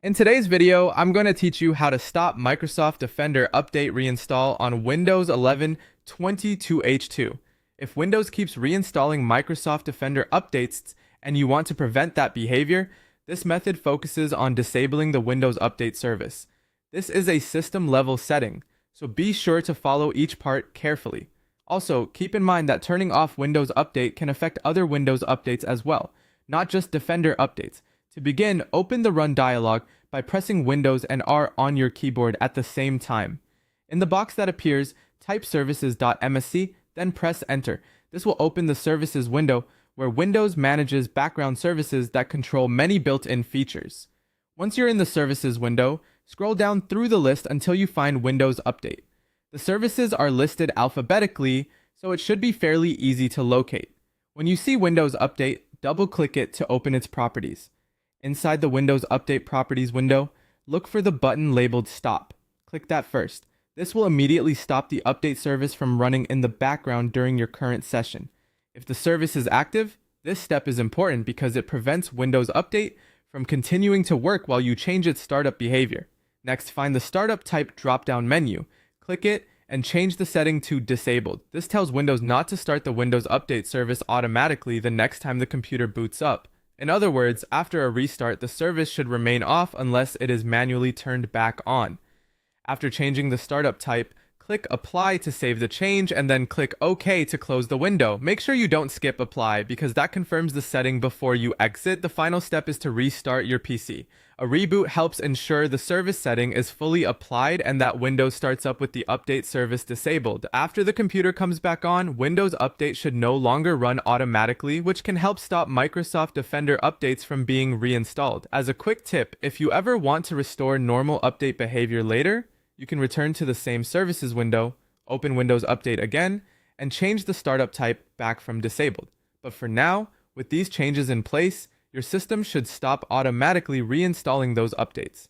In today's video, I'm going to teach you how to stop Microsoft Defender Update reinstall on Windows 11 22H2. If Windows keeps reinstalling Microsoft Defender updates and you want to prevent that behavior, this method focuses on disabling the Windows Update service. This is a system-level setting, so be sure to follow each part carefully. Also, keep in mind that turning off Windows Update can affect other Windows updates as well, not just Defender updates. To begin, open the Run dialog by pressing Windows and R on your keyboard at the same time. In the box that appears, type services.msc, then press Enter. This will open the Services window, where Windows manages background services that control many built-in features. Once you're in the Services window, scroll down through the list until you find Windows Update. The services are listed alphabetically, so it should be fairly easy to locate. When you see Windows Update, double-click it to open its properties. Inside the Windows Update Properties window, look for the button labeled Stop. Click that first. This will immediately stop the update service from running in the background during your current session. If the service is active, this step is important because it prevents Windows Update from continuing to work while you change its startup behavior. Next, find the Startup Type drop-down menu. Click it and change the setting to Disabled. This tells Windows not to start the Windows Update service automatically the next time the computer boots up. In other words, after a restart, the service should remain off unless it is manually turned back on. After changing the startup type, click Apply to save the change and then click OK to close the window. Make sure you don't skip Apply because that confirms the setting before you exit. The final step is to restart your PC. A reboot helps ensure the service setting is fully applied and that Windows starts up with the update service disabled. After the computer comes back on, Windows Update should no longer run automatically, which can help stop Microsoft Defender updates from being reinstalled. As a quick tip, if you ever want to restore normal update behavior later, you can return to the same services window, open Windows Update again, and change the startup type back from disabled. But for now, with these changes in place, your system should stop automatically reinstalling those updates.